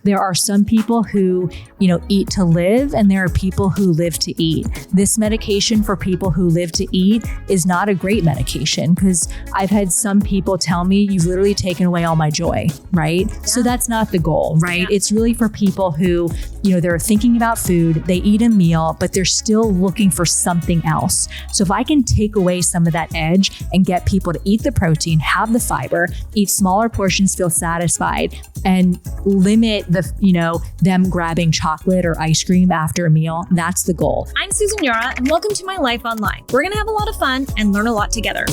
There are some people who, eat to live, and there are people who live to eat. This medication for people who live to eat is not a great medication, because I've had some people tell me, you've literally taken away all my joy, right? Yeah. So that's not the goal, right? Yeah. It's really for people who, they're thinking about food, they eat a meal, but they're still looking for something else. So if I can take away some of that edge and get people to eat the protein, have the fiber, eat smaller portions, feel satisfied, and limit them grabbing chocolate or ice cream after a meal, that's the goal. I'm Susan Yara, and welcome to My Life Online. We're going to have a lot of fun and learn a lot together.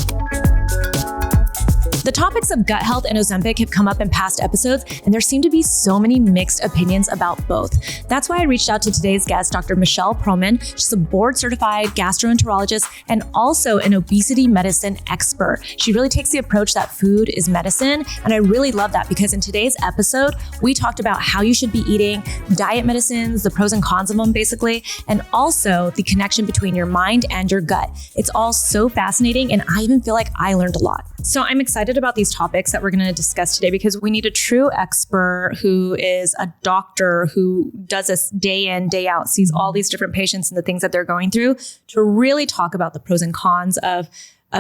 The topics of gut health and Ozempic have come up in past episodes, and there seem to be so many mixed opinions about both. That's why I reached out to today's guest, Dr. Michelle Pearlman. She's a board-certified gastroenterologist and also an obesity medicine expert. She really takes the approach that food is medicine, and I really love that because in today's episode, we talked about how you should be eating, diet medicines, the pros and cons of them basically, and also the connection between your mind and your gut. It's all so fascinating, and I even feel like I learned a lot. So I'm excited about these topics that we're going to discuss today because we need a true expert who is a doctor who does this day in, day out, sees all these different patients and the things that they're going through to really talk about the pros and cons of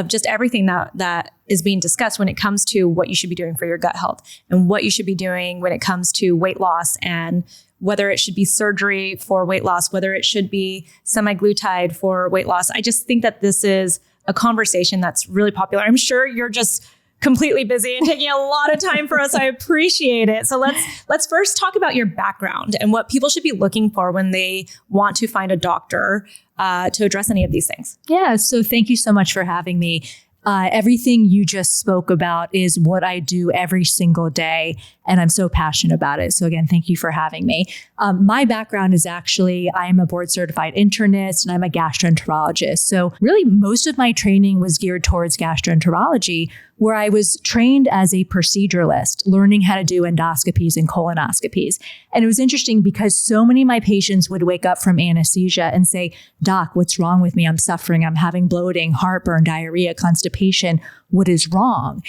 just everything that is being discussed when it comes to what you should be doing for your gut health and what you should be doing when it comes to weight loss, and whether it should be surgery for weight loss, whether it should be semaglutide for weight loss. I just think that this is a conversation that's really popular. I'm sure you're just completely busy and taking a lot of time for us. I appreciate it. So let's first talk about your background and what people should be looking for when they want to find a doctor to address any of these things. Yeah. So thank you so much for having me. Everything you just spoke about is what I do every single day, and I'm so passionate about it. So again, thank you for having me. My background is actually, I am a board certified internist and I'm a gastroenterologist. So really most of my training was geared towards gastroenterology, where I was trained as a proceduralist, learning how to do endoscopies and colonoscopies. And it was interesting because so many of my patients would wake up from anesthesia and say, "Doc, what's wrong with me? I'm suffering. I'm having bloating, heartburn, diarrhea, constipation. What is wrong?"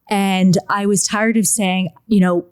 And I was tired of saying,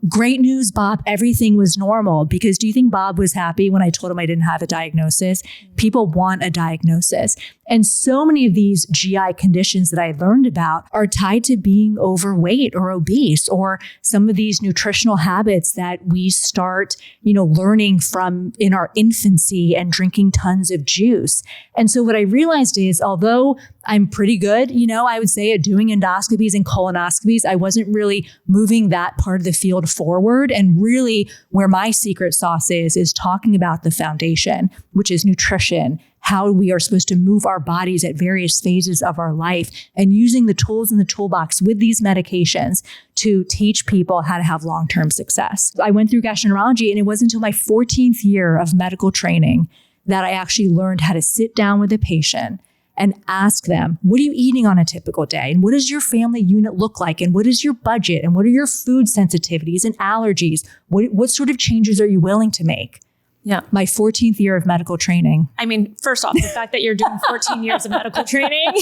great news, Bob, everything was normal. Because do you think Bob was happy when I told him I didn't have a diagnosis? People want a diagnosis. And so many of these GI conditions that I learned about are tied to being overweight or obese, or some of these nutritional habits that we start, learning from in our infancy and drinking tons of juice. And so what I realized is, although I'm pretty good, I would say at doing endoscopies and colonoscopies, I wasn't really moving that part of the field forward. And really where my secret sauce is talking about the foundation, which is nutrition, how we are supposed to move our bodies at various phases of our life, and using the tools in the toolbox with these medications to teach people how to have long-term success. I went through gastroenterology, and it wasn't until my 14th year of medical training that I actually learned how to sit down with a patient and ask them, what are you eating on a typical day? And what does your family unit look like? And what is your budget? And what are your food sensitivities and allergies? What sort of changes are you willing to make? Yeah. My 14th year of medical training. I mean, first off, the fact that you're doing 14 years of medical training,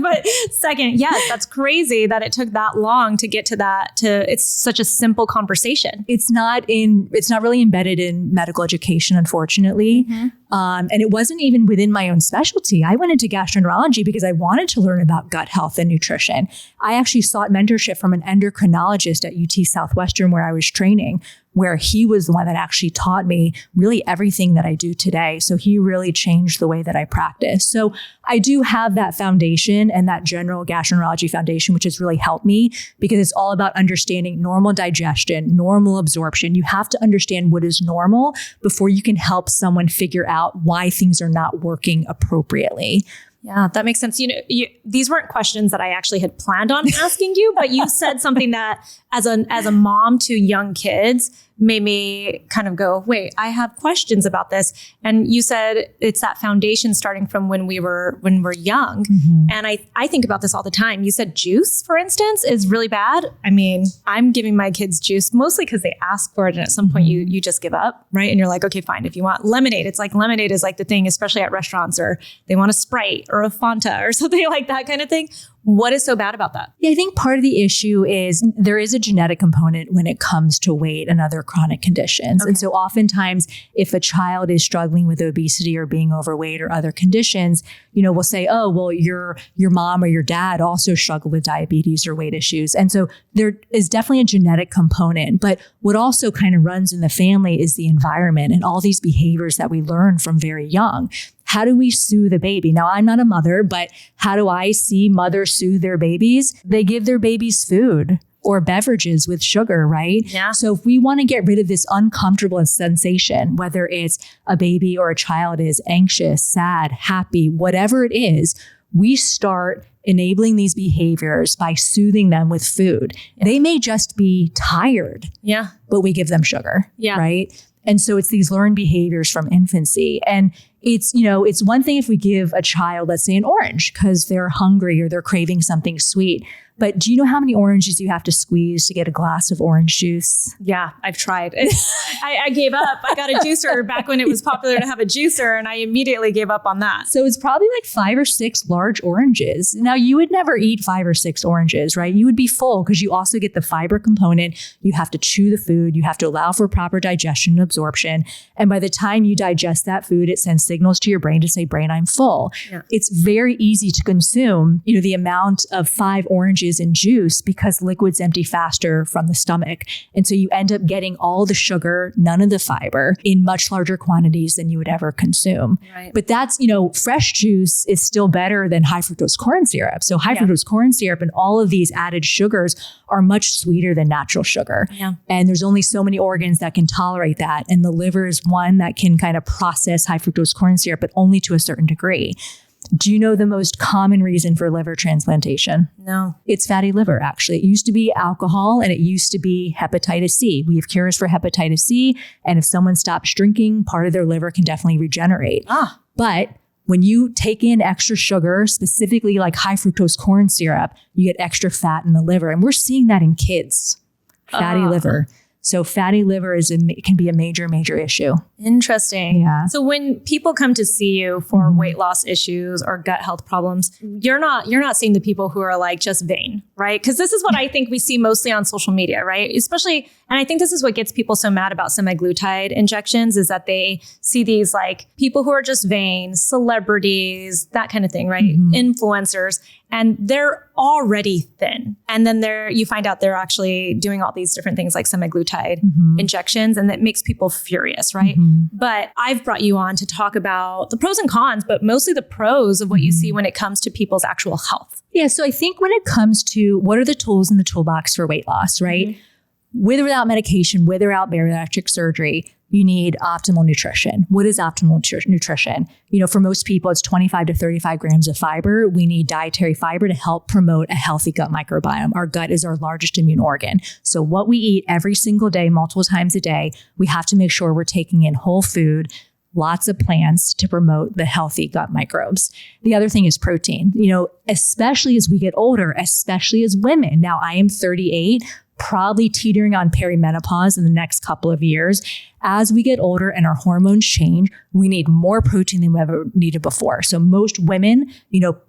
but second, yes, that's crazy that it took that long to get to that, it's such a simple conversation. It's not really embedded in medical education, unfortunately. Mm-hmm. And it wasn't even within my own specialty. I went into gastroenterology because I wanted to learn about gut health and nutrition. I actually sought mentorship from an endocrinologist at UT Southwestern where I was training, where he was the one that actually taught me really everything that I do today. So he really changed the way that I practice. So I do have that foundation and that general gastroenterology foundation, which has really helped me because it's all about understanding normal digestion, normal absorption. You have to understand what is normal before you can help someone figure out why things are not working appropriately. Yeah, that makes sense. These weren't questions that I actually had planned on asking you, but you said something that as a mom to young kids made me kind of go, wait, I have questions about this. And you said it's that foundation starting from when we're young. Mm-hmm. And I think about this all the time. You said juice, for instance, is really bad. I mean, I'm giving my kids juice mostly because they ask for it. And at some point you just give up, right? And you're like, okay, fine. If you want lemonade, it's like lemonade is like the thing, especially at restaurants, or they want a Sprite or a Fanta or something like that kind of thing. What is so bad about that? Yeah, I think part of the issue is there is a genetic component when it comes to weight and other chronic conditions. Okay. And so oftentimes if a child is struggling with obesity or being overweight or other conditions, we'll say, oh, well, your mom or your dad also struggle with diabetes or weight issues. And so there is definitely a genetic component. But what also kind of runs in the family is the environment and all these behaviors that we learn from very young. How do we soothe a baby? Now, I'm not a mother, but how do I see mothers soothe their babies? They give their babies food or beverages with sugar, right? Yeah. So if we want to get rid of this uncomfortable sensation, whether it's a baby or a child is anxious, sad, happy, whatever it is, we start enabling these behaviors by soothing them with food. Yeah. They may just be tired, but we give them sugar, right? And so it's these learned behaviors from infancy. And it's one thing if we give a child, let's say an orange, because they're hungry or they're craving something sweet. But do you know how many oranges you have to squeeze to get a glass of orange juice? Yeah, I've tried. I gave up. I got a juicer back when it was popular to have a juicer, and I immediately gave up on that. So it's probably like 5 or 6 large oranges. Now, you would never eat 5 or 6 oranges, right? You would be full because you also get the fiber component. You have to chew the food. You have to allow for proper digestion and absorption. And by the time you digest that food, it sends signals to your brain to say, brain, I'm full. Yeah. It's very easy to consume, the amount of 5 oranges in juice because liquids empty faster from the stomach. And so you end up getting all the sugar, none of the fiber in much larger quantities than you would ever consume. Right. But that's, fresh juice is still better than high fructose corn syrup. So high fructose corn syrup and all of these added sugars are much sweeter than natural sugar. Yeah. And there's only so many organs that can tolerate that. And the liver is one that can kind of process high fructose corn syrup, but only to a certain degree. Do you know the most common reason for liver transplantation? No. It's fatty liver, actually. It used to be alcohol and it used to be hepatitis C. We have cures for hepatitis C. And if someone stops drinking, part of their liver can definitely regenerate. But when you take in extra sugar, specifically like high fructose corn syrup, you get extra fat in the liver. And we're seeing that in kids, fatty liver. So fatty liver can be a major, major issue. Interesting. Yeah. So when people come to see you for weight loss issues or gut health problems, you're not seeing the people who are like just vain, right? Because this is what I think we see mostly on social media, right? Especially, and I think this is what gets people so mad about semaglutide injections is that they see these like people who are just vain, celebrities, that kind of thing, right? Influencers, and they're already thin. And then you find out they're actually doing all these different things like semaglutide injections, and that makes people furious, right? But I've brought you on to talk about the pros and cons, but mostly the pros of what you see when it comes to people's actual health. Yeah. So I think when it comes to what are the tools in the toolbox for weight loss, right? With or without medication, with or without bariatric surgery, you need optimal nutrition. What is optimal nutrition? For most people, it's 25 to 35 grams of fiber. We need dietary fiber to help promote a healthy gut microbiome. Our gut is our largest immune organ. So what we eat every single day, multiple times a day, we have to make sure we're taking in whole food, lots of plants to promote the healthy gut microbes. The other thing is protein, especially as we get older, especially as women. Now, I am 38, probably teetering on perimenopause in the next couple of years. As we get older and our hormones change, we need more protein than we ever needed before. So most women,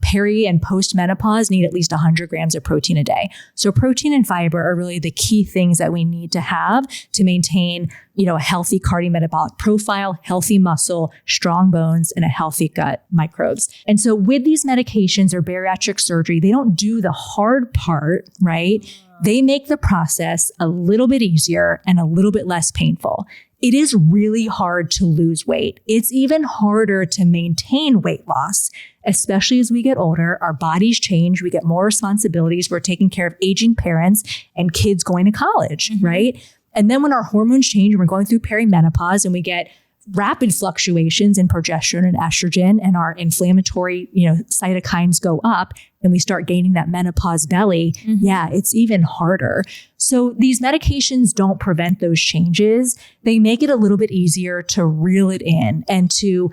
peri and post-menopause need at least 100 grams of protein a day. So protein and fiber are really the key things that we need to have to maintain, a healthy cardiometabolic profile, healthy muscle, strong bones, and a healthy gut microbes. And so with these medications or bariatric surgery, they don't do the hard part, right? They make the process a little bit easier and a little bit less painful. It is really hard to lose weight. It's even harder to maintain weight loss, especially as we get older. Our bodies change. We get more responsibilities. We're taking care of aging parents and kids going to college, right? And then when our hormones change and we're going through perimenopause and we get rapid fluctuations in progesterone and estrogen and our inflammatory, cytokines go up and we start gaining that menopause belly. Yeah, it's even harder. So these medications don't prevent those changes. They make it a little bit easier to reel it in and to,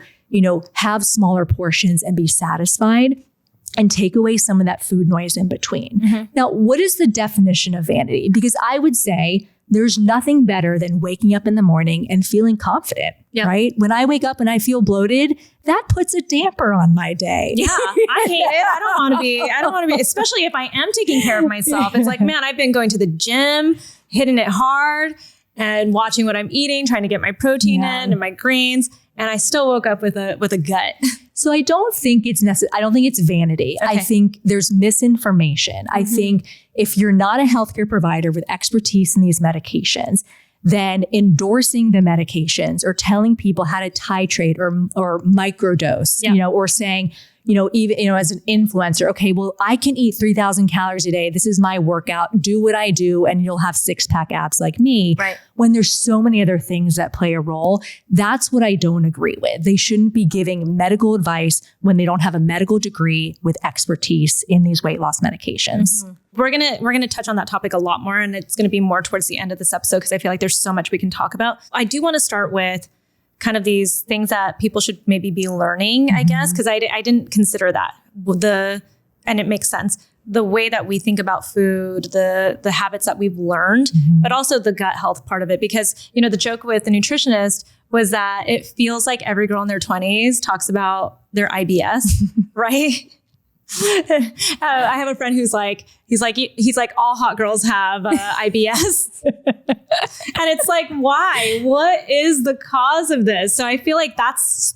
have smaller portions and be satisfied and take away some of that food noise in between. Now, what is the definition of vanity? Because I would say there's nothing better than waking up in the morning and feeling confident, right? When I wake up and I feel bloated, that puts a damper on my day. Yeah, I hate it. I don't want to be, especially if I am taking care of myself. It's like, man, I've been going to the gym, hitting it hard and watching what I'm eating, trying to get my protein in and my greens. And I still woke up with a gut. So I don't think it's necessary. I don't think it's vanity. I think there's misinformation. I think if you're not a healthcare provider with expertise in these medications, then endorsing the medications or telling people how to titrate or microdose, or saying, even, as an influencer, okay, well, I can eat 3,000 calories a day. This is my workout. Do what I do and you'll have 6-pack abs like me. Right. When there's so many other things that play a role, that's what I don't agree with. They shouldn't be giving medical advice when they don't have a medical degree with expertise in these weight loss medications. We're gonna touch on that topic a lot more, and it's gonna be more towards the end of this episode because I feel like there's so much we can talk about. I do want to start with kind of these things that people should maybe be learning, I guess, because I didn't consider that. And it makes sense. The way that we think about food, the habits that we've learned, but also the gut health part of it. Because, the joke with the nutritionist was that it feels like every girl in their 20s talks about their IBS, right? I have a friend he's like, all hot girls have IBS. And it's like, why? What is the cause of this? So I feel like that's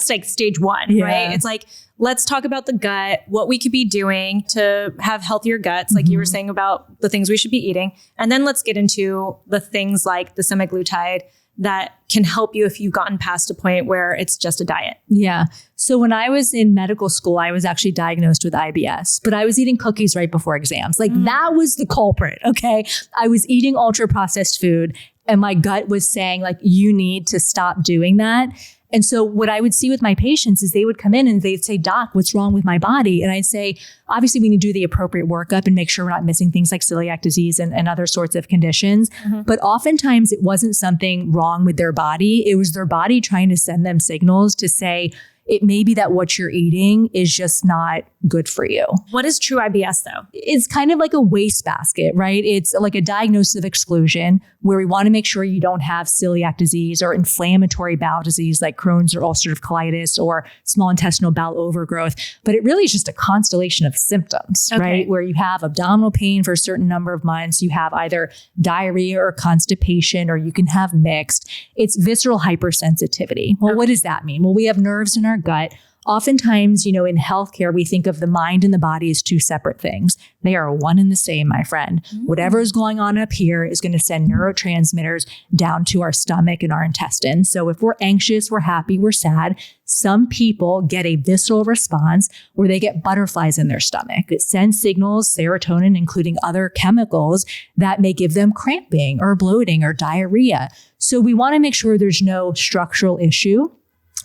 like stage one, right? It's like, let's talk about the gut, what we could be doing to have healthier guts, like you were saying about the things we should be eating. And then let's get into the things like the semaglutide that can help you if you've gotten past a point where it's just a diet. Yeah. So when I was in medical school, I was actually diagnosed with IBS, but I was eating cookies right before exams. Like that was the culprit. Okay. I was eating ultra processed food and my gut was saying like, you need to stop doing that. And so what I would see with my patients is they would come in and they'd say, Doc, what's wrong with my body? And I'd say, obviously we need to do the appropriate workup and make sure we're not missing things like celiac disease and other sorts of conditions. But oftentimes it wasn't something wrong with their body. It was their body trying to send them signals to say, it may be that what you're eating is just not good for you. What is true IBS though? It's kind of like a wastebasket, right? It's like a diagnosis of exclusion where we want to make sure you don't have celiac disease or inflammatory bowel disease like Crohn's or ulcerative colitis or small intestinal bowel overgrowth. But it really is just a constellation of symptoms, right? Where you have abdominal pain for a certain number of months, you have either diarrhea or constipation, or you can have mixed. It's visceral hypersensitivity. Well, what does that mean? Well, we have nerves in our gut. Oftentimes, in healthcare, we think of the mind and the body as two separate things. They are one and the same, my friend. Whatever is going on up here is going to send neurotransmitters down to our stomach and our intestines. So if we're anxious, we're happy, we're sad, some people get a visceral response where they get butterflies in their stomach. It sends signals, serotonin, including other chemicals that may give them cramping or bloating or diarrhea. So we want to make sure there's no structural issue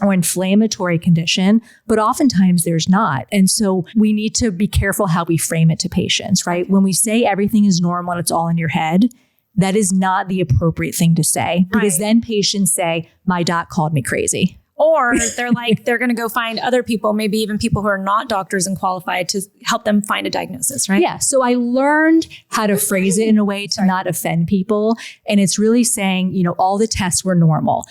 or inflammatory condition, but oftentimes there's not. And so we need to be careful how we frame it to patients, right? When we say everything is normal and it's all in your head, that is not the appropriate thing to say, because then patients say, my doc called me crazy. Or they're going to go find other people, maybe even people who are not doctors and qualified to help them find a diagnosis, right? Yeah. So I learned how to phrase it in a way to not offend people. And it's really saying, all the tests were normal.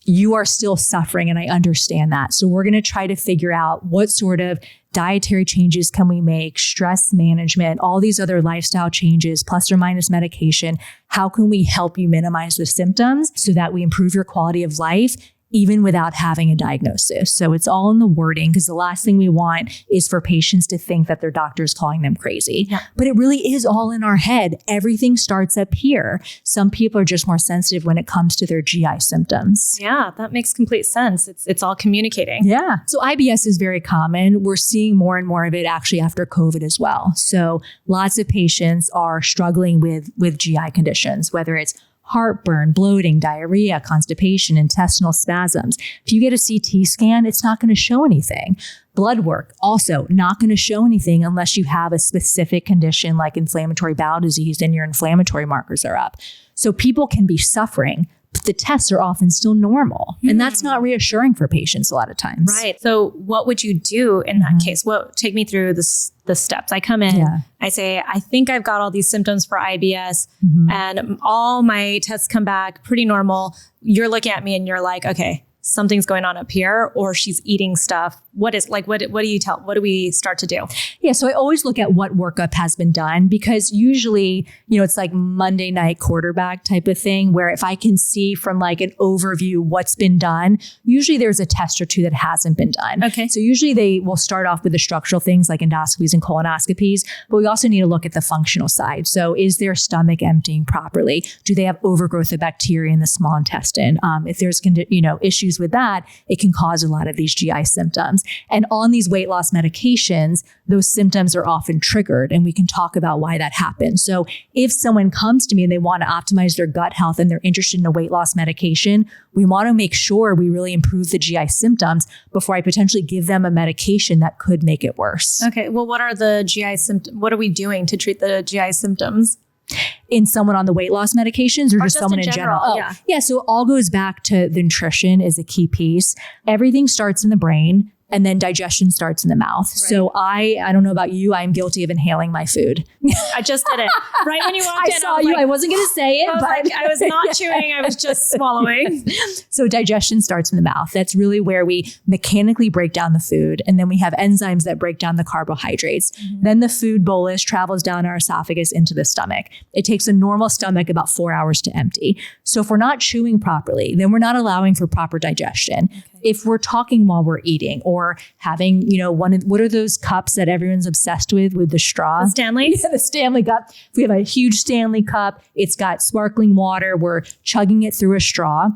You are still suffering, and I understand that. So we're going to try to figure out what sort of dietary changes can we make, stress management, all these other lifestyle changes, plus or minus medication. How can we help you minimize the symptoms so that we improve your quality of life, even without having a diagnosis? So it's all in the wording, because the last thing we want is for patients to think that their doctor is calling them crazy. Yeah. But it really is all in our head. Everything starts up here. Some people are just more sensitive when it comes to their GI symptoms. Yeah, that makes complete sense. It's all communicating. Yeah. So IBS is very common. We're seeing more and more of it actually after COVID as well. So lots of patients are struggling with GI conditions, whether it's heartburn, bloating, diarrhea, constipation, intestinal spasms. If you get a CT scan, it's not going to show anything. Blood work, also not going to show anything unless you have a specific condition like inflammatory bowel disease and your inflammatory markers are up. So people can be suffering, but the tests are often still normal. And that's not reassuring for patients a lot of times. Right. So what would you do in that case? Take me through the steps. I come in, I say, I think I've got all these symptoms for IBS and all my tests come back pretty normal. You're looking at me and you're like, okay, something's going on up here, or she's eating stuff. What do we start to do? Yeah. So I always look at what workup has been done, because usually, it's like Monday night quarterback type of thing, where if I can see from like an overview what's been done, usually there's a test or two that hasn't been done. Okay. So usually they will start off with the structural things like endoscopies and colonoscopies, but we also need to look at the functional side. So is their stomach emptying properly? Do they have overgrowth of bacteria in the small intestine? If there's issues with that, it can cause a lot of these GI symptoms. And on these weight loss medications, those symptoms are often triggered, and we can talk about why that happens. So if someone comes to me and they want to optimize their gut health and they're interested in a weight loss medication, we want to make sure we really improve the GI symptoms before I potentially give them a medication that could make it worse. Okay. Well, what are the GI symptoms? What are we doing to treat the GI symptoms? In someone on the weight loss medications, or just someone in general? Yeah. So it all goes back to the nutrition is a key piece. Everything starts in the brain, and then digestion starts in the mouth. Right. So I don't know about you, I'm guilty of inhaling my food. I just did it. Right when you walked in, I saw you. I wasn't going to say it, but I was not chewing. I was just swallowing. So digestion starts in the mouth. That's really where we mechanically break down the food. And then we have enzymes that break down the carbohydrates. Then the food bolus travels down our esophagus into the stomach. It takes a normal stomach about 4 hours to empty. So if we're not chewing properly, then we're not allowing for proper digestion. Okay. If we're talking while we're eating, or having, what are those cups that everyone's obsessed with the straw? The Stanley? Yeah, the Stanley cup. If we have a huge Stanley cup, it's got sparkling water, we're chugging it through a straw.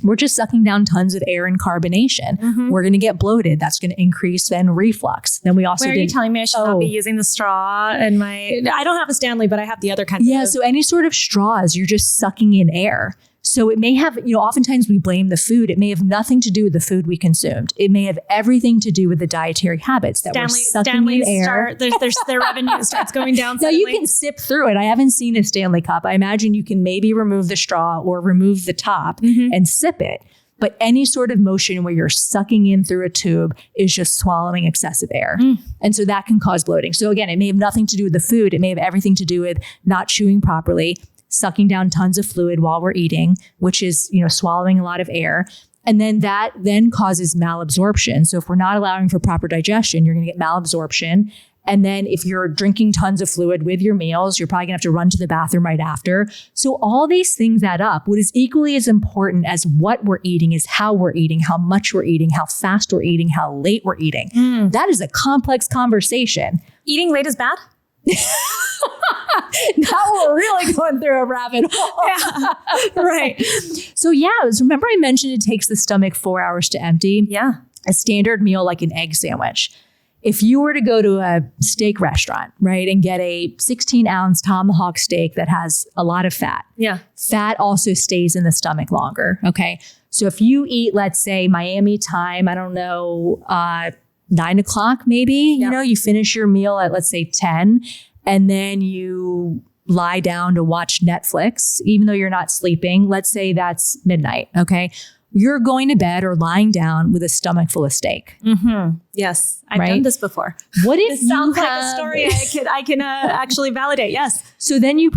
We're just sucking down tons of air and carbonation. We're going to get bloated. That's going to increase then reflux. Then we also are you telling me I should not be using the straw in my... I don't have a Stanley, but I have the other kind. Yeah, so any sort of straws, you're just sucking in air. So it may have, oftentimes we blame the food. It may have nothing to do with the food we consumed. It may have everything to do with the dietary habits that we're sucking in air. Their revenue starts going down. Now you can sip through it. I haven't seen a Stanley cup. I imagine you can maybe remove the straw or remove the top and sip it. But any sort of motion where you're sucking in through a tube is just swallowing excessive air. And so that can cause bloating. So again, it may have nothing to do with the food. It may have everything to do with not chewing properly, sucking down tons of fluid while we're eating, which is, swallowing a lot of air. And then that then causes malabsorption. So if we're not allowing for proper digestion, you're going to get malabsorption. And then if you're drinking tons of fluid with your meals, you're probably gonna have to run to the bathroom right after. So all these things add up. What is equally as important as what we're eating is how we're eating, how much we're eating, how fast we're eating, how late we're eating. That is a complex conversation. Eating late is bad? Now we're really going through a rabbit hole. Yeah. Right. So remember I mentioned it takes the stomach 4 hours to empty? Yeah. A standard meal like an egg sandwich. If you were to go to a steak restaurant, right, and get a 16-ounce tomahawk steak that has a lot of fat, fat also stays in the stomach longer, okay? So if you eat, let's say, Miami time, 9 o'clock maybe, you finish your meal at, let's say, 10, and then you lie down to watch Netflix, even though you're not sleeping. Let's say that's midnight, okay? You're going to bed or lying down with a stomach full of steak. Yes, I've done this before. What if this sounds like a story I can actually validate? Yes. So then you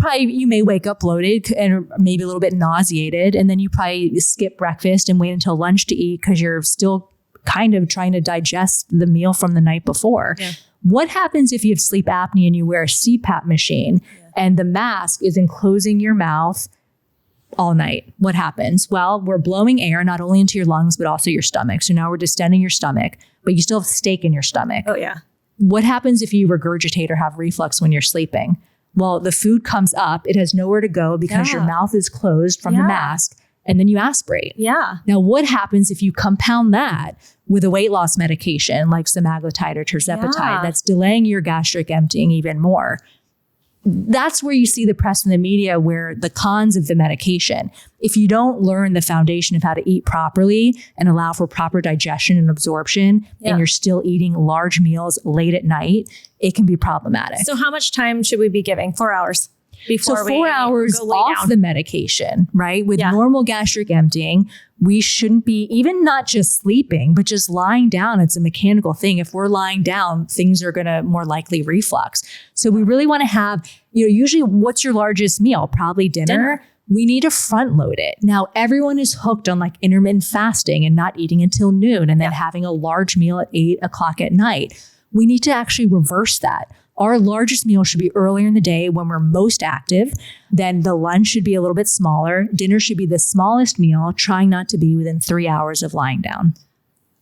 may wake up bloated and maybe a little bit nauseated, and then you probably skip breakfast and wait until lunch to eat because you're still kind of trying to digest the meal from the night before. Yeah. What happens if you have sleep apnea and you wear a CPAP machine and the mask is enclosing your mouth all night? What happens? Well, we're blowing air not only into your lungs, but also your stomach. So now we're distending your stomach, but you still have steak in your stomach. Oh, yeah. What happens if you regurgitate or have reflux when you're sleeping? Well, the food comes up. It has nowhere to go because your mouth is closed from the mask, and then you aspirate. Yeah. Now, what happens if you compound that with a weight loss medication like Semaglutide or Tirzepatide that's delaying your gastric emptying even more? That's where you see the press and the media where the cons of the medication. If you don't learn the foundation of how to eat properly and allow for proper digestion and absorption, and you're still eating large meals late at night, it can be problematic. So how much time should we be giving? 4 hours? Before so 4 hours off the medication, right? With normal gastric emptying, we shouldn't be even not just sleeping, but just lying down. It's a mechanical thing. If we're lying down, things are going to more likely reflux. So we really want to have, usually what's your largest meal? Probably dinner. We need to front load it. Now, everyone is hooked on like intermittent fasting and not eating until noon and then having a large meal at 8 o'clock at night. We need to actually reverse that. Our largest meal should be earlier in the day when we're most active. Then the lunch should be a little bit smaller. Dinner should be the smallest meal, trying not to be within 3 hours of lying down.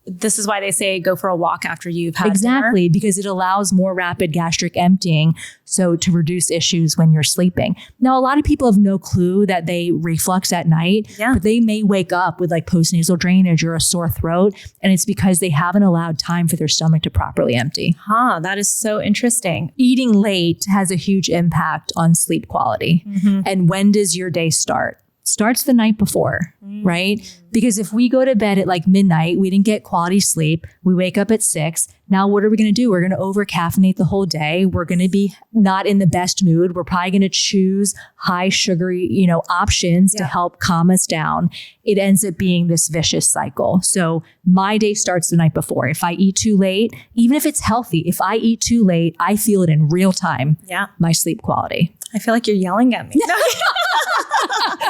This is why they say go for a walk after you've had Exactly, dinner. because it allows more rapid gastric emptying, so to reduce issues when you're sleeping. Now, a lot of people have no clue that they reflux at night, but they may wake up with like postnasal drainage or a sore throat, and it's because they haven't allowed time for their stomach to properly empty. That is so interesting. Eating late has a huge impact on sleep quality. And when does your day start? Starts the night before, right? Because if we go to bed at like midnight, we didn't get quality sleep. We wake up at 6. Now, what are we going to do? We're going to over caffeinate the whole day. We're going to be not in the best mood. We're probably going to choose high sugary, options to help calm us down. It ends up being this vicious cycle. So my day starts the night before. If I eat too late, even if it's healthy, if I eat too late, I feel it in real time. My sleep quality. I feel like you're yelling at me.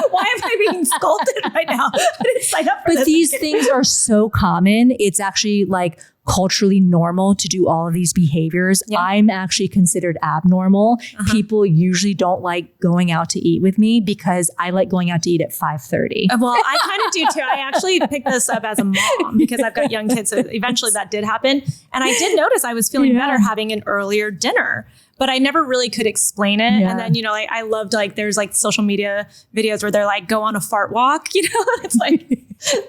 Why am I being scolded right now? I didn't sign up for this. But these things are so common. It's actually like culturally normal to do all of these behaviors. I'm actually considered abnormal. People usually don't like going out to eat with me because I like going out to eat at 5:30. Well, I kind of do too. I actually picked this up as a mom because I've got young kids. So eventually that did happen. And I did notice I was feeling better having an earlier dinner. But I never really could explain it. And then, I loved there's like social media videos where they're like, go on a fart walk, it's like,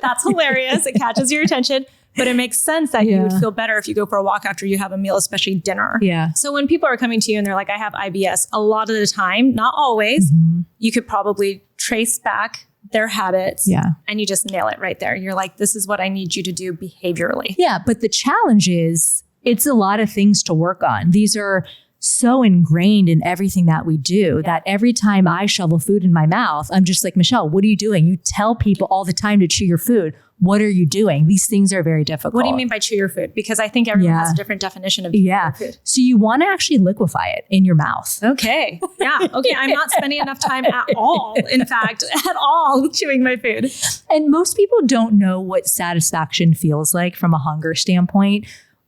that's hilarious. It catches your attention, but it makes sense that you would feel better if you go for a walk after you have a meal, especially dinner. So when people are coming to you and they're like, I have IBS, a lot of the time, not always, you could probably trace back their habits and you just nail it right there. You're like, this is what I need you to do behaviorally. But the challenge is it's a lot of things to work on. These are so ingrained in everything that we do that every time I shovel food in my mouth, I'm just like, Michelle, what are you doing? You tell people all the time to chew your food. What are you doing? These things are very difficult. What do you mean by chew your food? Because I think everyone has a different definition of chewing your food. So you want to actually liquefy it in your mouth. Okay. Okay. I'm not spending enough time at all, in fact, at all chewing my food. And most people don't know what satisfaction feels like from a hunger standpoint.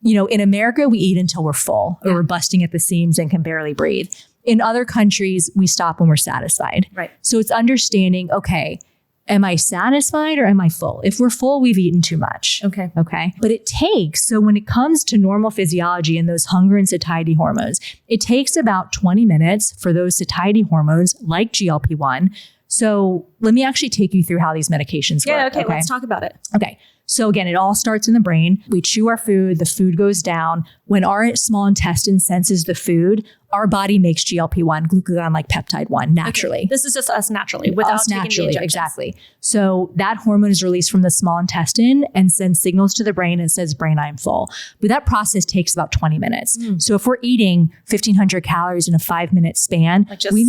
In America, we eat until we're full or we're busting at the seams and can barely breathe. In other countries, we stop when we're satisfied. Right. So it's understanding, okay, am I satisfied or am I full? If we're full, we've eaten too much. Okay. But it takes, so when it comes to normal physiology and those hunger and satiety hormones, it takes about 20 minutes for those satiety hormones like GLP-1. So let me actually take you through how these medications work. Okay. Let's talk about it. Okay. So again, it all starts in the brain. We chew our food, the food goes down. When our small intestine senses the food, our body makes GLP-1, glucagon-like peptide 1 naturally. Okay. This is just us naturally without taking the injections. Exactly. So that hormone is released from the small intestine and sends signals to the brain and says, brain, I'm full. But that process takes about 20 minutes. So if we're eating 1,500 calories in a 5-minute span, we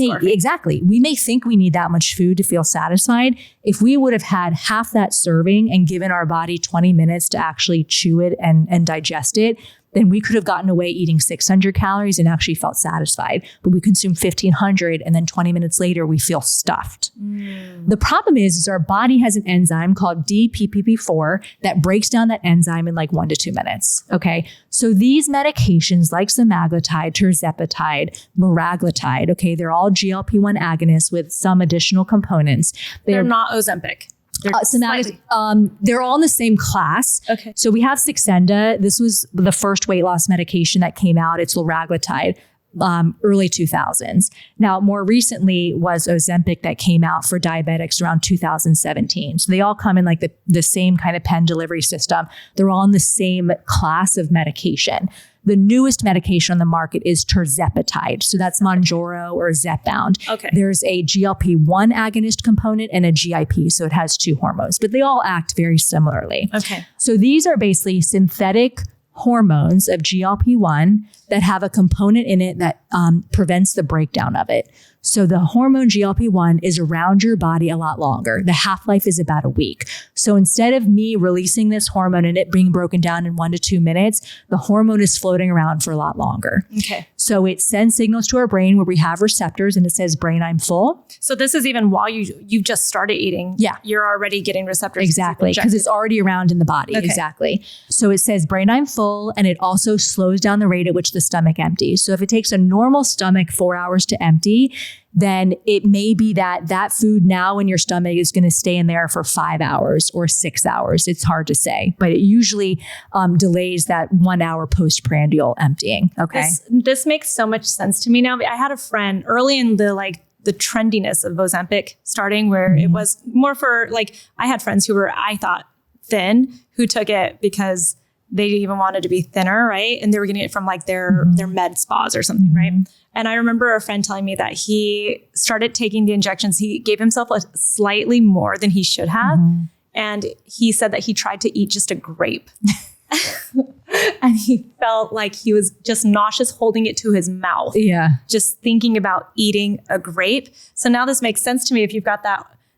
may think we need that much food to feel satisfied. If we would have had half that serving and given our body 20 minutes to actually chew it and digest it, then we could have gotten away eating 600 calories and actually felt satisfied. But we consume 1,500 and then 20 minutes later, we feel stuffed. The problem is our body has an enzyme called DPPP4 that breaks down that enzyme in like 1 to 2 minutes. Okay. So these medications like Semaglutide, Tirzepatide, Liraglutide, they're all GLP-1 agonists with some additional components. They're not Ozempic. They're all in the same class. Okay. So we have Saxenda. This was the first weight loss medication that came out. It's Liraglutide, early 2000s. Now, more recently was Ozempic that came out for diabetics around 2017. So they all come in like the same kind of pen delivery system. They're all in the same class of medication. The newest medication on the market is Tirzepatide. So that's Mounjaro or Zepbound. Okay. There's a GLP-1 agonist component and a GIP. So it has 2 hormones, but they all act very similarly. Okay. So these are basically synthetic hormones of GLP-1 that have a component in it that prevents the breakdown of it. So the hormone GLP-1 is around your body a lot longer. The half-life is about a week. So instead of me releasing this hormone and it being broken down in 1 to 2 minutes, the hormone is floating around for a lot longer. Okay. So it sends signals to our brain where we have receptors and it says, brain, I'm full. So this is even while you've just started eating. Yeah. You're already getting receptors. Exactly. Because it's already around in the body. Okay. Exactly. So it says, brain, I'm full. And it also slows down the rate at which the stomach empties. So if it takes a normal stomach 4 hours to empty, then it may be that food now in your stomach is going to stay in there for 5 hours or 6 hours. It's hard to say, but it usually delays that 1 hour postprandial emptying. Okay. This makes so much sense to me now. I had a friend early in the trendiness of Ozempic starting where it was more for I had friends who were, I thought, thin, who took it because they even wanted to be thinner, right? And they were getting it from their med spas or something, right? And I remember a friend telling me that he started taking the injections. He gave himself slightly more than he should have. And he said that he tried to eat just a grape. And he felt like he was just nauseous holding it to his mouth. Yeah. Just thinking about eating a grape. So now this makes sense to me. If you've got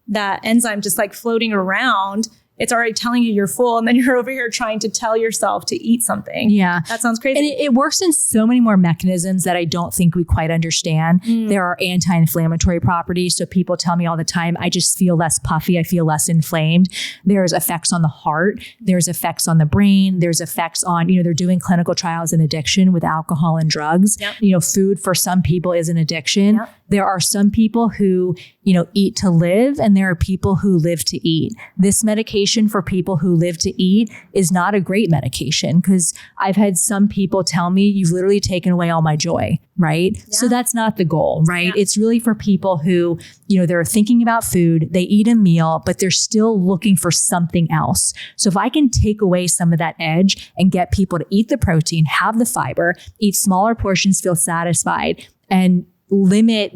that enzyme just floating around, it's already telling you you're full. And then you're over here trying to tell yourself to eat something. Yeah. That sounds crazy. And it works in so many more mechanisms that I don't think we quite understand. There are anti-inflammatory properties. So people tell me all the time, I just feel less puffy. I feel less inflamed. There's effects on the heart. There's effects on the brain. There's effects on, they're doing clinical trials in addiction with alcohol and drugs. Yep. Food for some people is an addiction. Yep. There are some people who, eat to live, and there are people who live to eat. This medication for people who live to eat is not a great medication because I've had some people tell me, you've literally taken away all my joy, right? Yeah. So that's not the goal, right? Yeah. It's really for people who, they're thinking about food, they eat a meal, but they're still looking for something else. So if I can take away some of that edge and get people to eat the protein, have the fiber, eat smaller portions, feel satisfied, and limit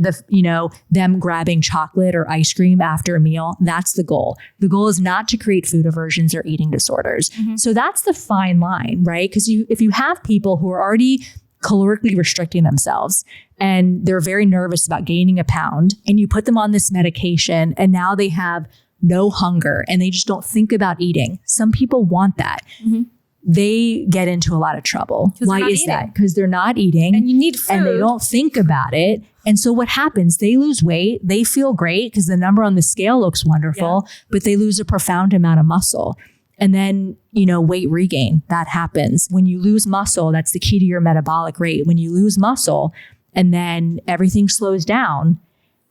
them grabbing chocolate or ice cream after a meal. That's the goal. The goal is not to create food aversions or eating disorders. So that's the fine line, right? Because if you have people who are already calorically restricting themselves and they're very nervous about gaining a pound, and you put them on this medication and now they have no hunger and they just don't think about eating. Some people want that. They get into a lot of trouble. Why is that? Because they're not eating. And you need food. And they don't think about it. And so what happens? They lose weight. They feel great because the number on the scale looks wonderful, but they lose a profound amount of muscle. And then, weight regain, that happens. When you lose muscle, that's the key to your metabolic rate. When you lose muscle and then everything slows down,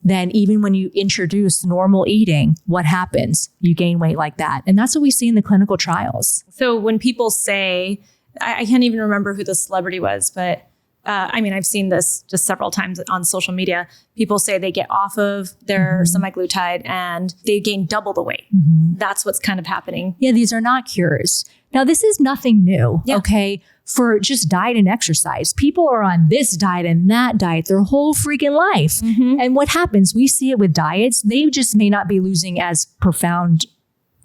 then even when you introduce normal eating, what happens? You gain weight like that. And that's what we see in the clinical trials. So when people say, I can't even remember who the celebrity was, but I've seen this just several times on social media. People say they get off of their semaglutide and they gain double the weight. That's what's kind of happening. Yeah, these are not cures. Now, this is nothing new, okay? For just diet and exercise. People are on this diet and that diet their whole freaking life. And what happens? We see it with diets. They just may not be losing as profound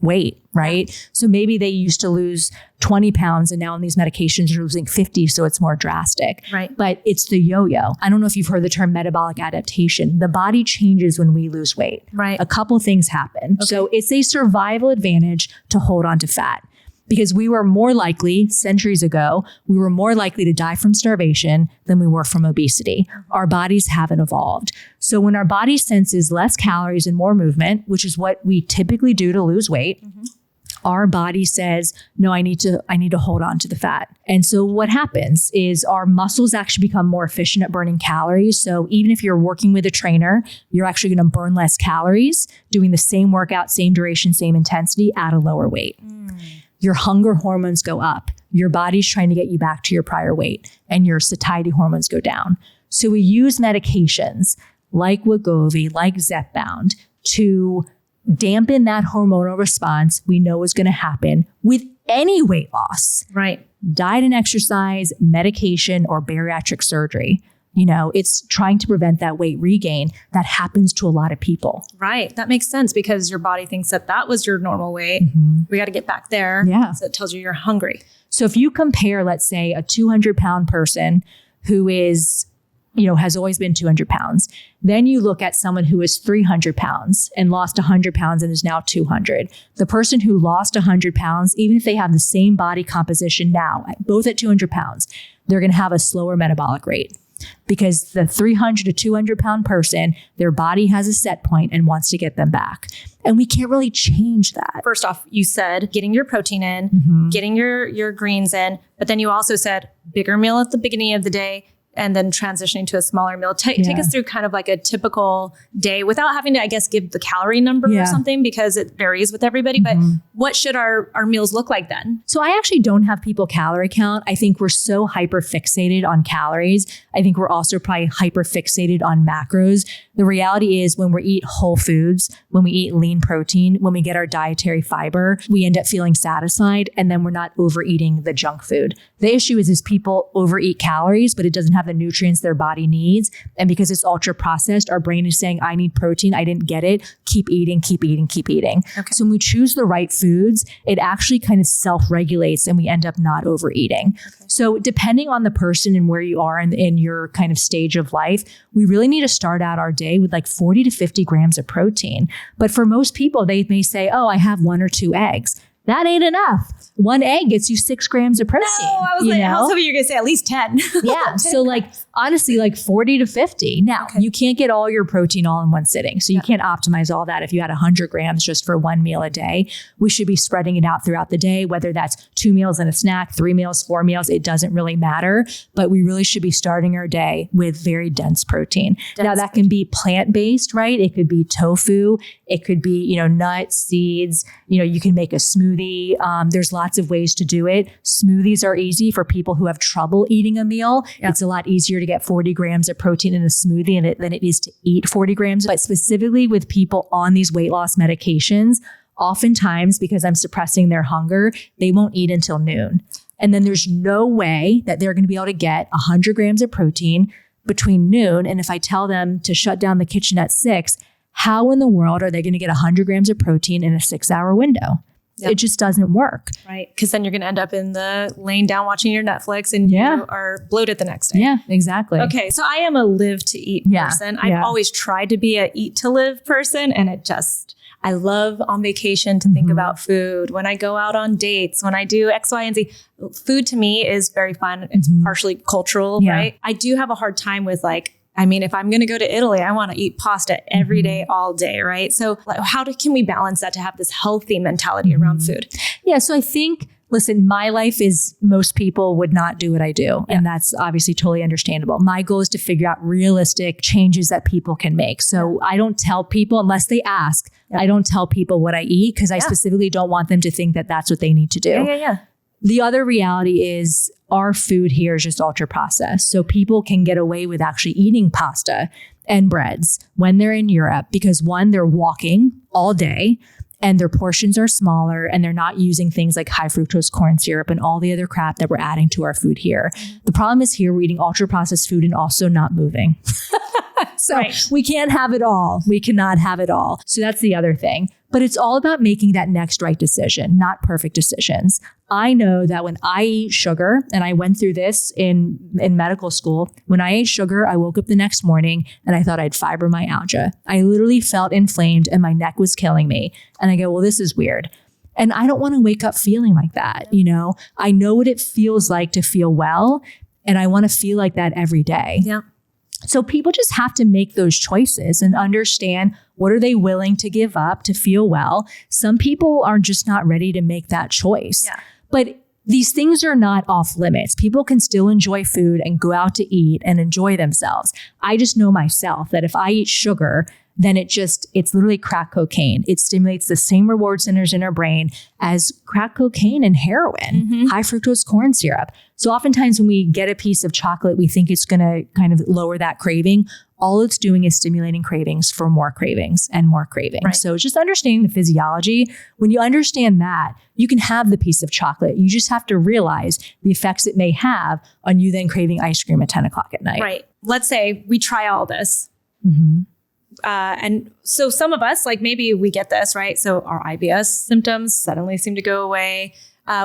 weight, right? So maybe they used to lose 20 pounds and now on these medications you're losing 50, so it's more drastic. Right. But it's the yo-yo. I don't know if you've heard the term metabolic adaptation. The body changes when we lose weight. Right. A couple things happen. Okay. So it's a survival advantage to hold on to fat. Because we were more likely, centuries ago, we were more likely to die from starvation than we were from obesity. Our bodies haven't evolved. So when our body senses less calories and more movement, which is what we typically do to lose weight, our body says, no, I need to hold on to the fat. And so what happens is our muscles actually become more efficient at burning calories. So even if you're working with a trainer, you're actually going to burn less calories doing the same workout, same duration, same intensity at a lower weight. Your hunger hormones go up. Your body's trying to get you back to your prior weight, and your satiety hormones go down. So we use medications like Wegovy, like Zepbound to dampen that hormonal response we know is going to happen with any weight loss. Right. Diet and exercise, medication, or bariatric surgery. It's trying to prevent that weight regain that happens to a lot of people. Right. That makes sense because your body thinks that was your normal weight. We got to get back there. Yeah. So it tells you you're hungry. So if you compare, let's say, a 200-pound person who is has always been 200 pounds. Then you look at someone who is 300 pounds and lost 100 pounds and is now 200. The person who lost 100 pounds, even if they have the same body composition now, both at 200 pounds, they're going to have a slower metabolic rate. Because the 300 to 200 pound person, their body has a set point and wants to get them back. And we can't really change that. First off, you said getting your protein in, getting your greens in, but then you also said bigger meal at the beginning of the day and then transitioning to a smaller meal. Take us through kind of like a typical day without having to, I guess, give the calorie number or something, because it varies with everybody. But what should our meals look like then? So I actually don't have people calorie count. I think we're so hyper fixated on calories. I think we're also probably hyper fixated on macros. The reality is when we eat whole foods, when we eat lean protein, when we get our dietary fiber, we end up feeling satisfied, and then we're not overeating the junk food. The issue is people overeat calories, but it doesn't have the nutrients their body needs. And because it's ultra processed, our brain is saying, I need protein. I didn't get it. Keep eating, keep eating, keep eating. Okay. So when we choose the right foods, it actually kind of self-regulates and we end up not overeating. Okay. So depending on the person and where you are in your kind of stage of life, we really need to start out our day with like 40 to 50 grams of protein. But for most people, they may say, oh, I have 1 or 2 eggs. That ain't enough. 1 egg gets you 6 grams of protein. No, I was hoping you were going to say at least 10. Yeah. So honestly, 40 to 50. Now, you can't get all your protein all in one sitting. So you can't optimize all that. If you had 100 grams just for 1 meal a day, we should be spreading it out throughout the day, whether that's 2 meals and a snack, 3 meals, 4 meals, it doesn't really matter. But we really should be starting our day with very dense protein. Now that can be plant-based, right? It could be tofu. It could be, nuts, seeds. You can make a smoothie. There's lots of ways to do it. Smoothies are easy for people who have trouble eating a meal. Yeah. It's a lot easier to get 40 grams of protein in a smoothie than it is to eat 40 grams. But specifically with people on these weight loss medications, oftentimes because I'm suppressing their hunger, they won't eat until noon. And then there's no way that they're going to be able to get 100 grams of protein between noon. And if I tell them to shut down the kitchen at 6, how in the world are they going to get 100 grams of protein in a 6-hour window? Yep. It just doesn't work. Right. Because then you're going to end up in the laying down watching your Netflix and you are bloated the next day. Yeah, exactly. Okay. So I am a live to eat person. I've always tried to be a eat to live person. And I love on vacation to think about food. When I go out on dates, when I do X, Y, and Z, food to me is very fun. It's partially cultural, right? I do have a hard time with if I'm going to go to Italy, I want to eat pasta every day, all day, right? So can we balance that to have this healthy mentality around food? Yeah. So I think, listen, my life is most people would not do what I do. And that's obviously totally understandable. My goal is to figure out realistic changes that people can make. So I don't tell people unless they ask. I don't tell people what I eat because I specifically don't want them to think that that's what they need to do. Yeah. The other reality is our food here is just ultra processed. So people can get away with actually eating pasta and breads when they're in Europe because one, they're walking all day and their portions are smaller and they're not using things like high fructose corn syrup and all the other crap that we're adding to our food here. The problem is here we're eating ultra processed food and also not moving. So we can't have it all. We cannot have it all. So that's the other thing. But it's all about making that next right decision, not perfect decisions. I know that when I eat sugar, and I went through this in medical school, when I ate sugar, I woke up the next morning and I thought I had fibromyalgia. I literally felt inflamed and my neck was killing me. And I go, well, this is weird. And I don't want to wake up feeling like that. I know what it feels like to feel well. And I want to feel like that every day. Yeah. So people just have to make those choices and understand what are they willing to give up to feel well. Some people are just not ready to make that choice. Yeah. But these things are not off limits. People can still enjoy food and go out to eat and enjoy themselves. I just know myself that if I eat sugar, then it's literally crack cocaine. It stimulates the same reward centers in our brain as crack cocaine and heroin, high fructose corn syrup. So oftentimes when we get a piece of chocolate, we think it's going to kind of lower that craving. All it's doing is stimulating cravings for more cravings and more cravings. Right. So just understanding the physiology. When you understand that, you can have the piece of chocolate. You just have to realize the effects it may have on you then craving ice cream at 10 o'clock at night. Right. Let's say we try all this. And so some of us, maybe we get this, right? So our IBS symptoms suddenly seem to go away.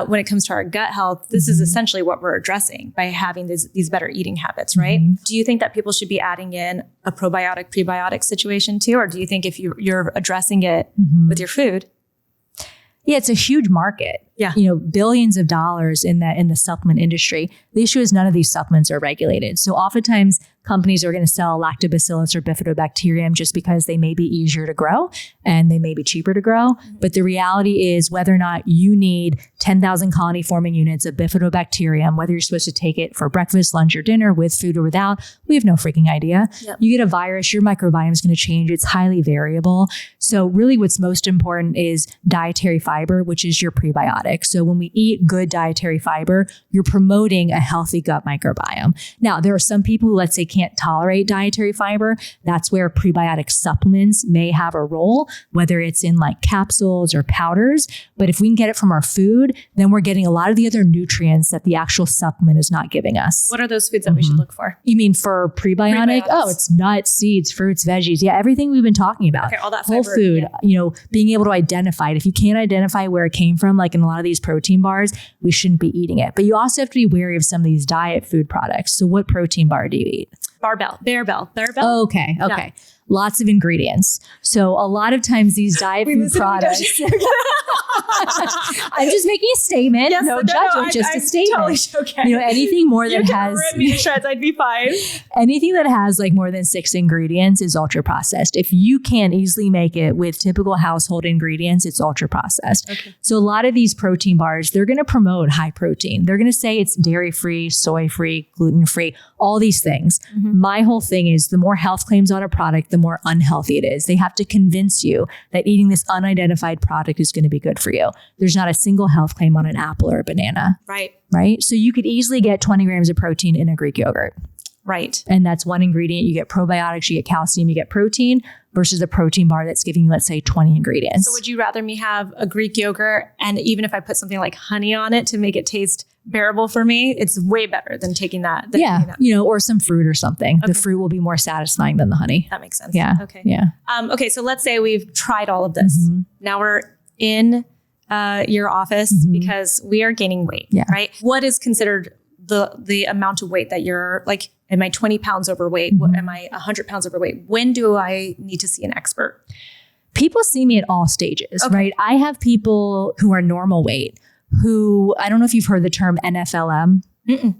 when it comes to our gut health, this is essentially what we're addressing by having these better eating habits, right? Do you think that people should be adding in a probiotic, prebiotic situation too? Or do you think if you're addressing it with your food? Yeah, it's a huge market. Yeah. Billions of dollars in the supplement industry. The issue is none of these supplements are regulated. So oftentimes companies are going to sell lactobacillus or bifidobacterium just because they may be easier to grow and they may be cheaper to grow. But the reality is whether or not you need 10,000 colony forming units of bifidobacterium, whether you're supposed to take it for breakfast, lunch, or dinner with food or without, we have no freaking idea. Yep. You get a virus, your microbiome is going to change. It's highly variable. So really what's most important is dietary fiber, which is your prebiotic. So when we eat good dietary fiber, you're promoting a healthy gut microbiome. Now, there are some people who, let's say, can't tolerate dietary fiber. That's where prebiotic supplements may have a role, whether it's in like capsules or powders. But if we can get it from our food, then we're getting a lot of the other nutrients that the actual supplement is not giving us. What are those foods that we should look for? You mean for prebiotic? Oh, it's nuts, seeds, fruits, veggies. Yeah, everything we've been talking about. Okay, all that whole fiber, food, being able to identify it. If you can't identify where it came from, like in a lot of these protein bars, we shouldn't be eating it. But you also have to be wary of some of these diet food products. So what protein bar do you eat? Bearbell. Okay. Yeah. Lots of ingredients. So a lot of times these diet food products, I'm just making a statement. Yes, no judgment, just a statement. Totally okay. Anything more that has rip me to shreds, I'd be fine. Anything that has like more than 6 ingredients is ultra processed. If you can easily make it with typical household ingredients, it's ultra processed. Okay. So a lot of these protein bars, they're going to promote high protein. They're going to say it's dairy free, soy free, gluten free, all these things. My whole thing is the more health claims on a product, the more unhealthy it is. They have to convince you that eating this unidentified product is going to be good for you. There's not a single health claim on an apple or a banana. Right. So you could easily get 20 grams of protein in a Greek yogurt. Right. And that's one ingredient. You get probiotics, you get calcium, you get protein versus a protein bar that's giving you, let's say, 20 ingredients. So would you rather me have a Greek yogurt and even if I put something like honey on it to make it taste bearable for me, it's way better than taking that. Or some fruit or something. Okay. The fruit will be more satisfying than the honey. That makes sense. Yeah. Okay. Yeah. Okay. So let's say we've tried all of this. Now we're in your office because we are gaining weight, right? What is considered the amount of weight that you're like, am I 20 pounds overweight? Am I 100 pounds overweight? When do I need to see an expert? People see me at all stages, right? I have people who are normal weight who, I don't know if you've heard the term NFLM,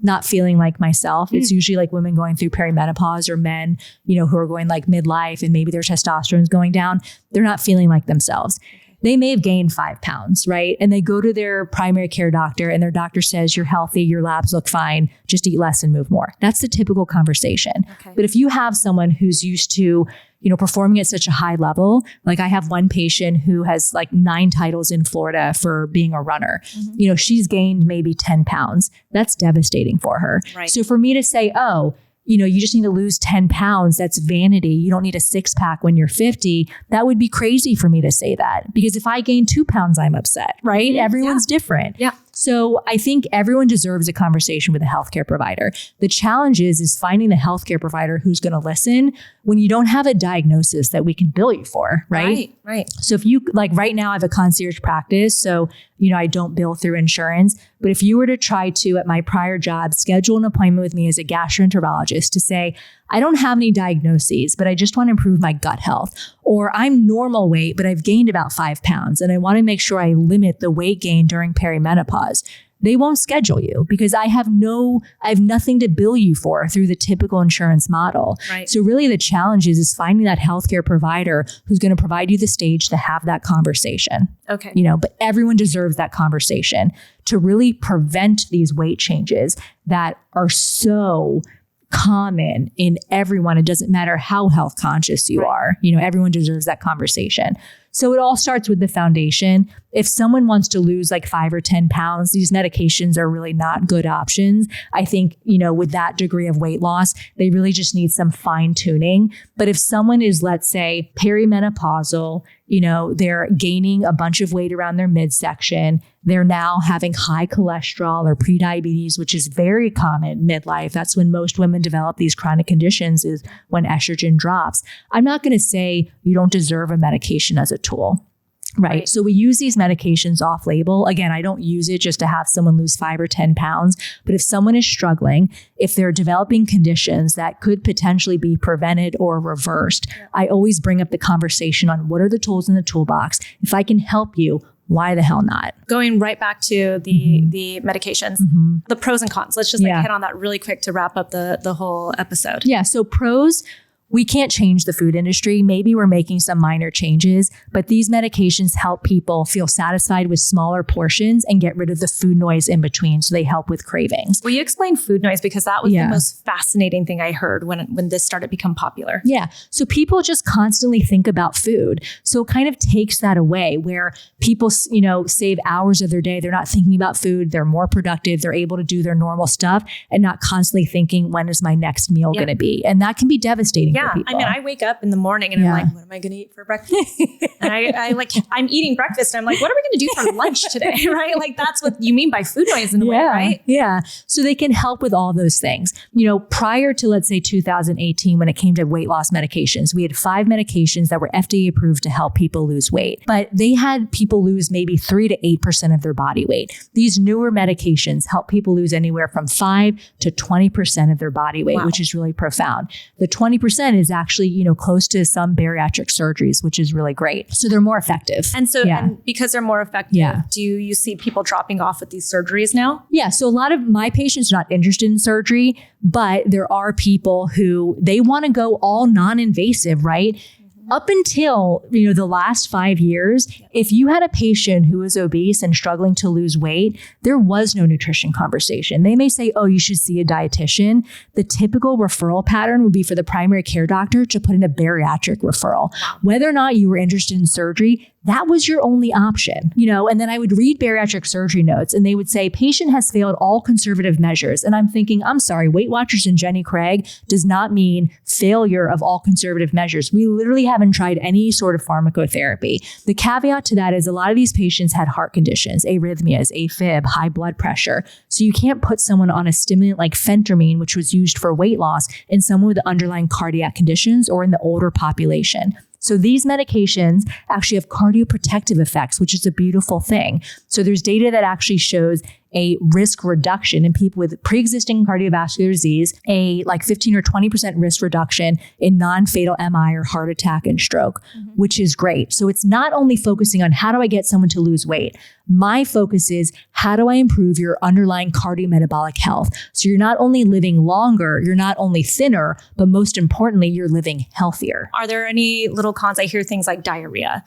not feeling like myself. It's usually like women going through perimenopause or men, who are going like midlife and maybe their testosterone is going down. They're not feeling like themselves. They may have gained 5 pounds, right? And they go to their primary care doctor and their doctor says, you're healthy, your labs look fine, just eat less and move more. That's the typical conversation. Okay. But if you have someone who's used to, performing at such a high level, like I have one patient who has like 9 titles in Florida for being a runner. She's gained maybe 10 pounds. That's devastating for her. Right. So for me to say, you just need to lose 10 pounds. That's vanity. You don't need a 6-pack when you're 50. That would be crazy for me to say that because if I gain 2 pounds, I'm upset, right? Everyone's different. Yeah. So I think everyone deserves a conversation with a healthcare provider. The challenge is finding the healthcare provider who's going to listen when you don't have a diagnosis that we can bill you for, right? Right. So if you, like right now I have a concierge practice, so, I don't bill through insurance, but if you were to try to, at my prior job, schedule an appointment with me as a gastroenterologist to say, I don't have any diagnoses, but I just want to improve my gut health. Or I'm normal weight, but I've gained about 5 pounds and I want to make sure I limit the weight gain during perimenopause. They won't schedule you because I have nothing to bill you for through the typical insurance model. Right. So really the challenge is finding that healthcare provider who's going to provide you the stage to have that conversation. Okay. But everyone deserves that conversation to really prevent these weight changes that are so common in everyone. It doesn't matter how health conscious you are. Everyone deserves that conversation. So it all starts with the foundation. If someone wants to lose like 5 or 10 pounds, these medications are really not good options. I think, with that degree of weight loss, they really just need some fine tuning. But if someone is, let's say, perimenopausal, they're gaining a bunch of weight around their midsection, they're now having high cholesterol or prediabetes, which is very common midlife. That's when most women develop these chronic conditions, is when estrogen drops. I'm not going to say you don't deserve a medication as a tool. Right. So we use these medications off label. Again, I don't use it just to have someone lose 5 or 10 pounds. But if someone is struggling, if they're developing conditions that could potentially be prevented or reversed, I always bring up the conversation on what are the tools in the toolbox. If I can help you, why the hell not? Going right back to the medications, the pros and cons. Let's just hit on that really quick to wrap up the whole episode. Yeah. So pros, we can't change the food industry. Maybe we're making some minor changes, but these medications help people feel satisfied with smaller portions and get rid of the food noise in between. So they help with cravings. Will you explain food noise? Because that was the most fascinating thing I heard when this started to become popular. Yeah. So people just constantly think about food. So it kind of takes that away where people, save hours of their day. They're not thinking about food. They're more productive. They're able to do their normal stuff and not constantly thinking, when is my next meal going to be? And that can be devastating. Yeah. I mean, I wake up in the morning and I'm like, what am I going to eat for breakfast? And I'm eating breakfast. And I'm like, what are we going to do for lunch today? Right? Like that's what you mean by food noise in a way, right? Yeah. So they can help with all those things. Prior to, let's say 2018, when it came to weight loss medications, we had 5 medications that were FDA approved to help people lose weight, but they had people lose maybe 3 to 8% of their body weight. These newer medications help people lose anywhere from 5 to 20% of their body weight, which is really profound. The 20% is actually, close to some bariatric surgeries, which is really great. So they're more effective. And so, and because they're more effective, do you see people dropping off with these surgeries now? Yeah. So a lot of my patients are not interested in surgery, but there are people who they want to go all non-invasive, right? Up until, the last 5 years, if you had a patient who was obese and struggling to lose weight, there was no nutrition conversation. They may say, oh, you should see a dietitian. The typical referral pattern would be for the primary care doctor to put in a bariatric referral. Whether or not you were interested in surgery, that was your only option, and then I would read bariatric surgery notes and they would say, patient has failed all conservative measures. And I'm thinking, I'm sorry, Weight Watchers and Jenny Craig does not mean failure of all conservative measures. We literally haven't tried any sort of pharmacotherapy. The caveat to that is a lot of these patients had heart conditions, arrhythmias, AFib, high blood pressure. So you can't put someone on a stimulant like phentermine, which was used for weight loss, in someone with underlying cardiac conditions or in the older population. So these medications actually have cardioprotective effects, which is a beautiful thing. So there's data that actually shows a risk reduction in people with pre-existing cardiovascular disease, a 15 or 20% risk reduction in non-fatal MI or heart attack and stroke, which is great. So it's not only focusing on how do I get someone to lose weight. My focus is how do I improve your underlying cardiometabolic health? So you're not only living longer, you're not only thinner, but most importantly, you're living healthier. Are there any little cons? I hear things like diarrhea.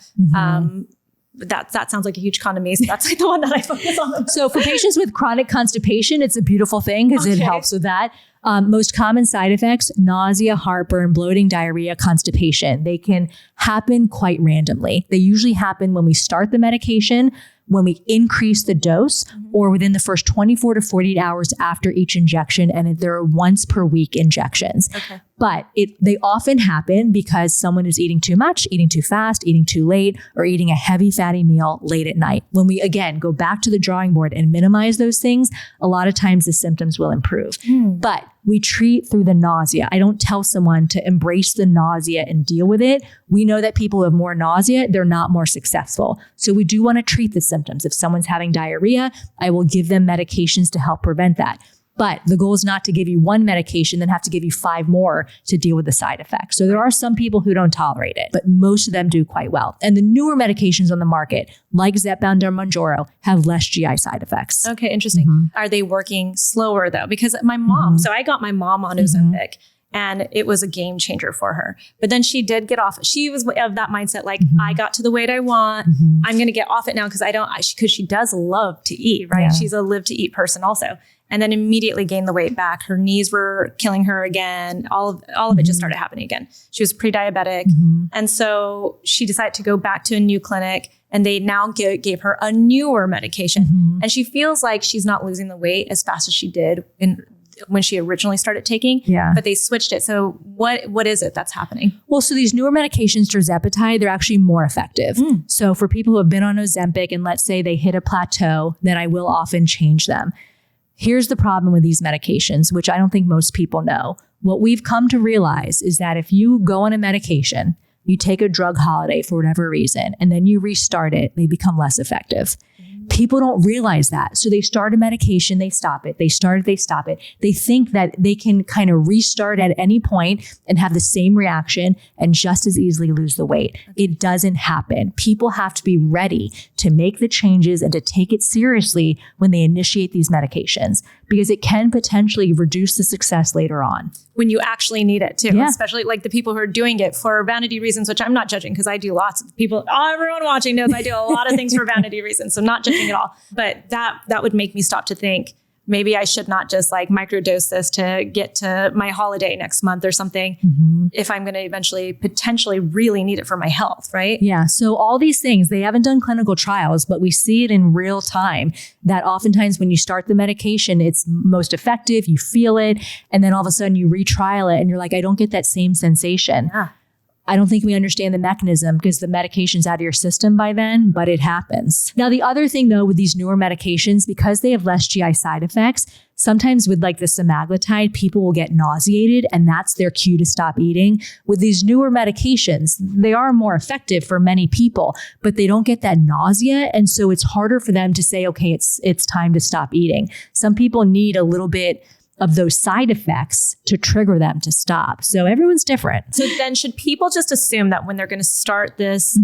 That sounds like a huge con to me. So that's the one that I focus on. So for patients with chronic constipation, it's a beautiful thing because it helps with that. Most common side effects, nausea, heartburn, bloating, diarrhea, constipation. They can happen quite randomly. They usually happen when we start the medication, when we increase the dose, or within the first 24 to 48 hours after each injection. And there are once per week injections. Okay. But they often happen because someone is eating too much, eating too fast, eating too late, or eating a heavy fatty meal late at night. When we, again, go back to the drawing board and minimize those things, a lot of times the symptoms will improve. But we treat through the nausea. I don't tell someone to embrace the nausea and deal with it. We know that people who have more nausea, they're not more successful. So we do want to treat the symptoms. If someone's having diarrhea, I will give them medications to help prevent that. But the goal is not to give you one medication, then have to give you 5 more to deal with the side effects. So there are some people who don't tolerate it, but most of them do quite well. And the newer medications on the market, like Zepbound or Mounjaro, have less GI side effects. Okay, interesting. Are they working slower though? Because my mom, so I got my mom on Ozempic. And it was a game changer for her. But then she did get off. She was of that mindset, like, I got to the weight I want. I'm going to get off it now because she does love to eat, right? Yeah. She's a live to eat person also. And then immediately gained the weight back. Her knees were killing her again. All of it just started happening again. She was pre-diabetic. And so she decided to go back to a new clinic, and they now gave her a newer medication. And she feels like she's not losing the weight as fast as she did when she originally started taking, but they switched it. So what is it that's happening? Well, so these newer medications, tirzepatide, they're actually more effective. So for people who have been on Ozempic and let's say they hit a plateau, then I will often change them. Here's the problem with these medications, which I don't think most people know. What we've come to realize is that if you go on a medication, you take a drug holiday for whatever reason, and then you restart it, they become less effective. People don't realize that. So they start a medication, they stop it. They start it, they stop it. They think that they can kind of restart at any point and have the same reaction and just as easily lose the weight. It doesn't happen. People have to be ready to make the changes and to take it seriously when they initiate these medications, because it can potentially reduce the success later on. When you actually need it too, Yeah. especially like the people who are doing it for vanity reasons, which I'm not judging because I do lots of people, everyone watching knows I do a lot of things for vanity reasons. So I'm not judging at all, but that would make me stop to think, maybe I should not just like microdose this to get to my holiday next month or something if I'm going to eventually potentially really need it for my health, right? Yeah. So all these things, they haven't done clinical trials, but we see it in real time that oftentimes when you start the medication, it's most effective, you feel it, and then all of a sudden you retrial it and you're like, I don't get that same sensation. Yeah. I don't think we understand the mechanism because the medication's out of your system by then, but it happens. Now, the other thing though, with these newer medications, because they have less GI side effects, sometimes with like the Semaglutide, people will get nauseated and that's their cue to stop eating. With these newer medications, they are more effective for many people, but they don't get that nausea. And so it's harder for them to say, okay, it's time to stop eating. Some people need a little bit of those side effects to trigger them to stop. So everyone's different. So then should people just assume that when they're going to start this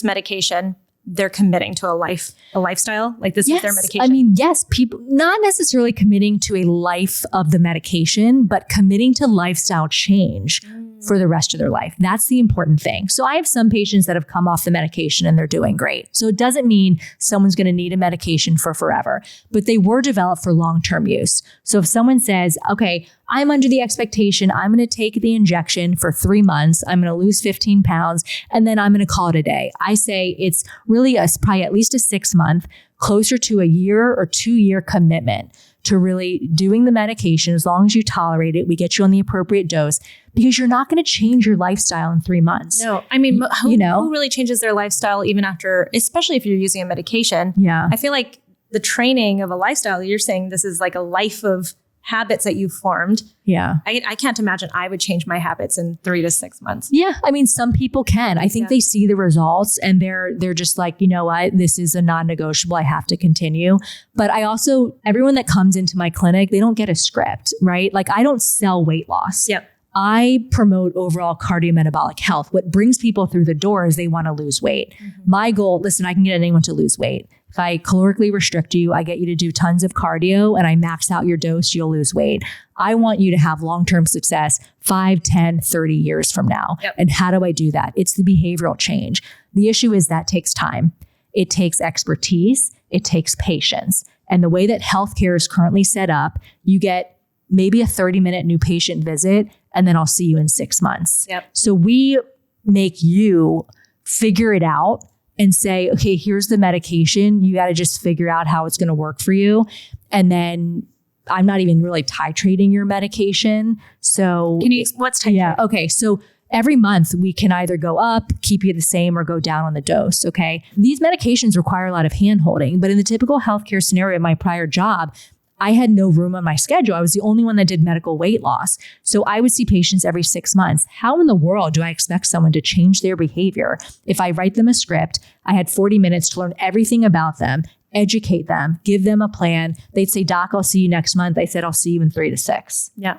medication, they're committing to a lifestyle? Like this is their medication? I mean, yes, people not necessarily committing to a life of the medication, but committing to lifestyle change for the rest of their life. That's the important thing. So I have some patients that have come off the medication and they're doing great. So it doesn't mean someone's going to need a medication for forever, but they were developed for long-term use. So if someone says, okay, I'm under the expectation I'm going to take the injection for 3 months, I'm going to lose 15 pounds, and then I'm going to call it a day. I say it's really probably at least a 6-month, closer to a year or 2-year commitment to really doing the medication. As long as you tolerate it, we get you on the appropriate dose, because you're not going to change your lifestyle in 3 months. No, I mean, who really changes their lifestyle even after, especially if you're using a medication? Yeah. I feel like the training of a lifestyle, you're saying this is like a life of habits that you've formed. Yeah. I can't imagine I would change my habits in 3 to 6 months. Yeah. I mean, some people can. I think they see the results and they're just like, you know what, this is a non-negotiable. I have to continue. But I also, everyone that comes into my clinic, they don't get a script, right? Like I don't sell weight loss. Yep. I promote overall cardiometabolic health. What brings people through the door is they want to lose weight. My goal, listen, I can get anyone to lose weight. If I calorically restrict you, I get you to do tons of cardio and I max out your dose, you'll lose weight. I want you to have long-term success 5, 10, 30 years from now. Yep. And how do I do that? It's the behavioral change. The issue is that takes time. It takes expertise. It takes patience. And the way that healthcare is currently set up, you get maybe a 30-minute new patient visit, and then I'll see you in 6 months. Yep. So we make you figure it out and say, okay, here's the medication. You got to just figure out how it's going to work for you. And then I'm not even really titrating your medication. So Can you, what's titrating? yeah. Okay. So every month we can either go up, keep you the same, or go down on the dose. Okay. These medications require a lot of hand holding, but in the typical healthcare scenario of my prior job, I had no room on my schedule. I was the only one that did medical weight loss. So I would see patients every 6 months. How in the world do I expect someone to change their behavior? If I write them a script, I had 40 minutes to learn everything about them, educate them, give them a plan. They'd say, Doc, I'll see you next month. I said, I'll see you in 3 to 6. Yeah.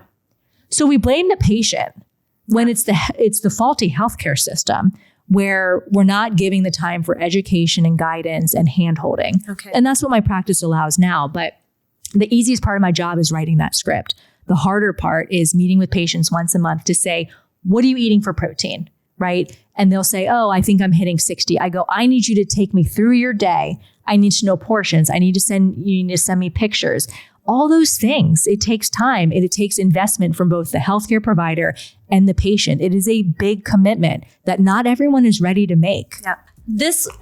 So we blame the patient when it's the faulty healthcare system, where we're not giving the time for education and guidance and hand-holding. Okay. And that's what my practice allows now. But the easiest part of my job is writing that script. The harder part is meeting with patients once a month to say, what are you eating for protein? Right? And they'll say, oh, I think I'm hitting 60. I go, I need you to take me through your day. I need to know portions. You need to send me pictures. All those things. It takes time. It takes investment from both the healthcare provider and the patient. It is a big commitment that not everyone is ready to make. Yeah.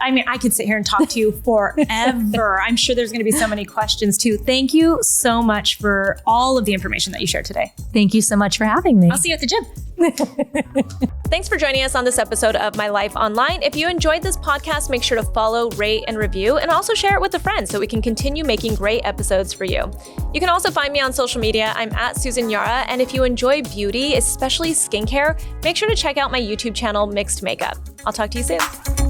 I could sit here and talk to you forever. I'm sure there's going to be so many questions too. Thank you so much for all of the information that you shared today. Thank you so much for having me. I'll see you at the gym. Thanks for joining us on this episode of My Life Online. If you enjoyed this podcast, make sure to follow, rate, and review, and also share it with a friend so we can continue making great episodes for you. You can also find me on social media. I'm at Susan Yara. And if you enjoy beauty, especially skincare, make sure to check out my YouTube channel, Mixed Makeup. I'll talk to you soon.